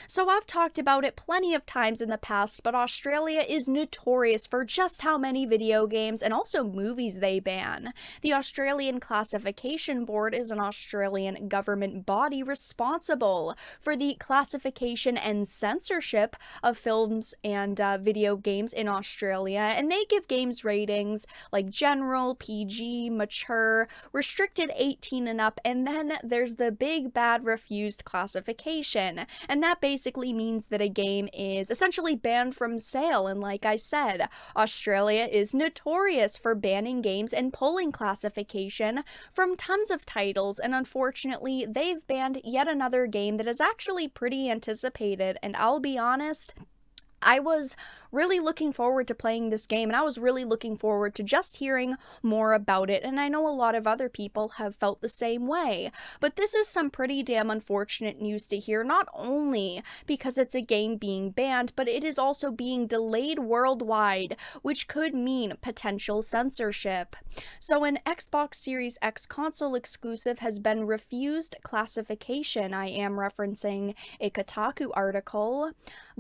So I've talked about it plenty of times in the past, but Australia is notorious for just how many video games and also movies they ban. The Australian Classification Board is an Australian government body responsible for the classification and censorship of films and video games in Australia, and they give games ratings like general, PG, mature, restricted 18 and up, and then there's the big bad refused classification. And that basically means that a game is essentially banned from sale. And like I said, Australia is notorious for banning games and pulling classification from tons of titles. And unfortunately, they've banned yet another game that is actually pretty anticipated. And I'll be honest, I was really looking forward to playing this game, and I was really looking forward to just hearing more about it, and I know a lot of other people have felt the same way. But this is some pretty damn unfortunate news to hear, not only because it's a game being banned, but it is also being delayed worldwide, which could mean potential censorship. So an Xbox Series X console exclusive has been refused classification. I am referencing a Kotaku article.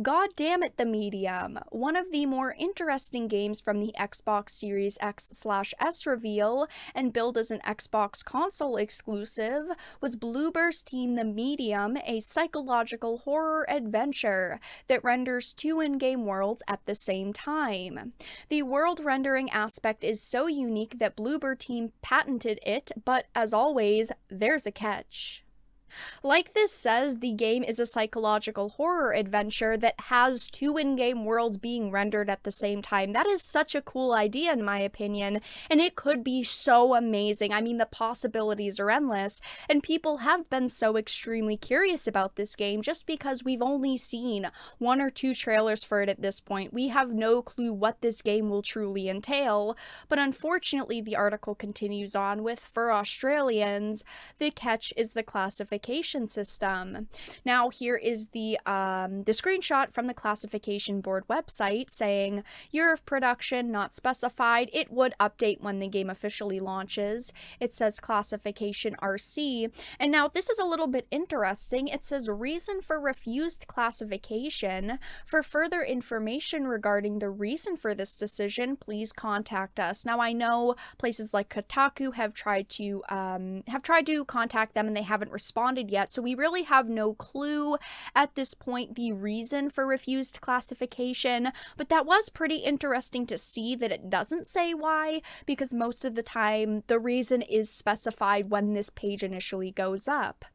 God damn it, the medium. One of the more interesting games from the Xbox Series X/S reveal and billed as an Xbox console exclusive was Bloober's Team the Medium, a psychological horror adventure that renders two in-game worlds at the same time. The world rendering aspect is so unique that Bloober Team patented it, but as always, there's a catch. Like this says, the game is a psychological horror adventure that has two in-game worlds being rendered at the same time. That is such a cool idea in my opinion, and it could be so amazing. I mean, the possibilities are endless, and people have been so extremely curious about this game just because we've only seen one or two trailers for it at this point. We have no clue what this game will truly entail, but unfortunately the article continues on with, for Australians, the catch is the classification system. Now here is the screenshot from the classification board website saying year of production not specified. It would update when the game officially launches. It says classification RC, and now this is a little bit interesting. It says reason for refused classification. For further information regarding the reason for this decision, please contact us. Now I know places like Kotaku have tried to contact them and they haven't responded yet, so we really have no clue at this point the reason for refused classification, but that was pretty interesting to see that it doesn't say why, because most of the time the reason is specified when this page initially goes up.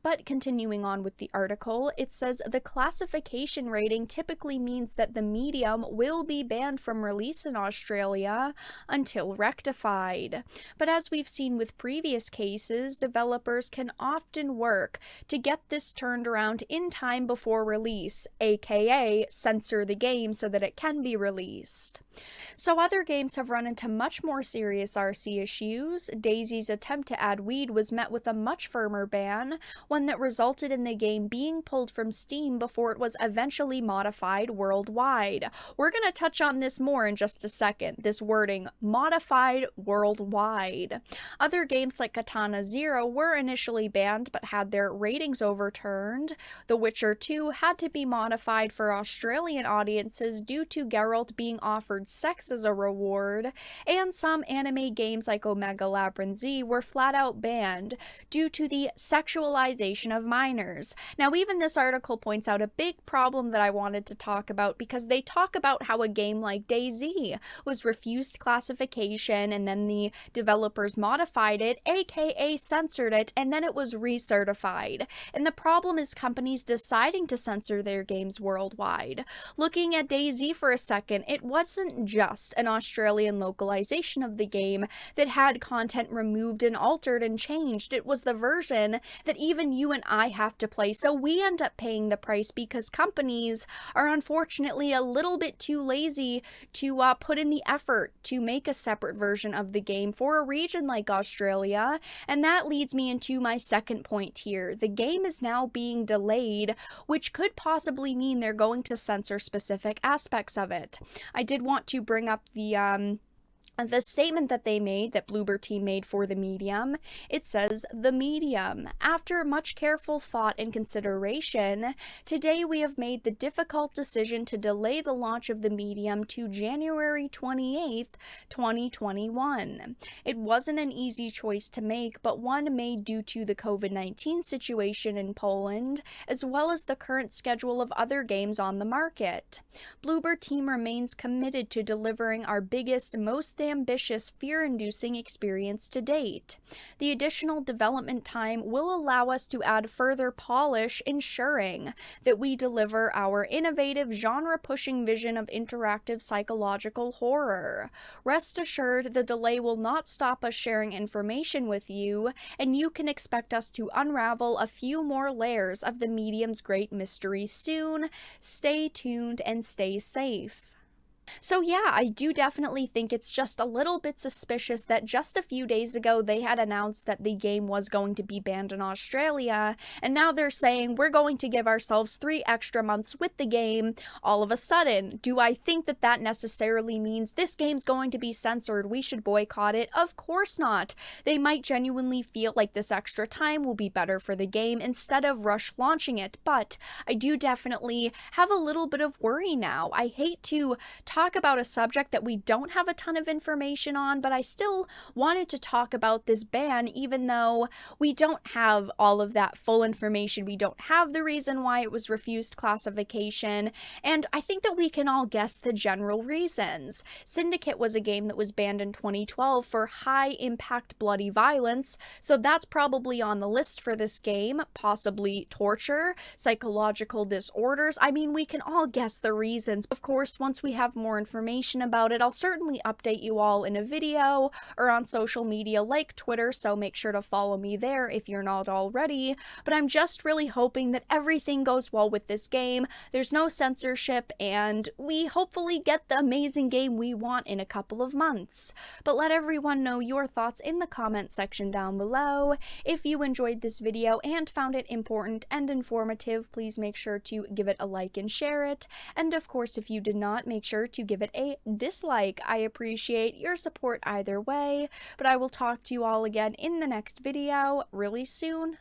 But continuing on with the article, it says the classification rating typically means that the medium will be banned from release in Australia until rectified. But as we've seen with previous cases, developers can often work to get this turned around in time before release, aka censor the game so that it can be released. So other games have run into much more serious RC issues. DayZ's attempt to add weed was met with a much firmer ban, one that resulted in the game being pulled from Steam before it was eventually modified worldwide. We're going to touch on this more in just a second, this wording, modified worldwide. Other games like Katana Zero were initially banned but had their ratings overturned. The Witcher 2 had to be modified for Australian audiences due to Geralt being offered sex as a reward, and some anime games like Omega Labyrinth Z were flat out banned due to the sexualization of minors. Now even this article points out a big problem that I wanted to talk about, because they talk about how a game like DayZ was refused classification and then the developers modified it, aka censored it, and then it was recertified. And the problem is companies deciding to censor their games worldwide. Looking at DayZ for a second, it wasn't just an Australian localization of the game that had content removed and altered and changed. It was the version that even you and I have to play, so we end up paying the price because companies are unfortunately a little bit too lazy to put in the effort to make a separate version of the game for a region like Australia. And that leads me into my second point here. The game is now being delayed, which could possibly mean they're going to censor specific aspects of it. I did want to bring up The statement that they made, that Bloober team made for the medium, it says, "The medium. After much careful thought and consideration, today we have made the difficult decision to delay the launch of the medium to January 28th, 2021. It wasn't an easy choice to make, but one made due to the COVID-19 situation in Poland, as well as the current schedule of other games on the market. Bloober team remains committed to delivering our biggest, most ambitious, fear-inducing experience to date. The additional development time will allow us to add further polish, ensuring that we deliver our innovative, genre-pushing vision of interactive psychological horror. Rest assured, the delay will not stop us sharing information with you, and you can expect us to unravel a few more layers of the medium's great mystery soon. Stay tuned and stay safe." So yeah, I do definitely think it's just a little bit suspicious that just a few days ago they had announced that the game was going to be banned in Australia, and now they're saying we're going to give ourselves 3 extra months with the game all of a sudden. Do I think that that necessarily means this game's going to be censored, we should boycott it? Of course not. They might genuinely feel like this extra time will be better for the game instead of rush launching it, but I do definitely have a little bit of worry now. I hate to talk about a subject that we don't have a ton of information on, but I still wanted to talk about this ban even though we don't have all of that full information. We don't have the reason why it was refused classification, and I think that we can all guess the general reasons. Syndicate was a game that was banned in 2012 for high-impact bloody violence, so that's probably on the list for this game. Possibly torture, psychological disorders. I mean, we can all guess the reasons. Of course, once we have more information about it, I'll certainly update you all in a video or on social media like Twitter, so make sure to follow me there if you're not already. But I'm just really hoping that everything goes well with this game, there's no censorship, and we hopefully get the amazing game we want in a couple of months. But let everyone know your thoughts in the comment section down below. If you enjoyed this video and found it important and informative, please make sure to give it a like and share it. And of course, if you did not, make sure to give it a dislike. I appreciate your support either way, but I will talk to you all again in the next video really soon.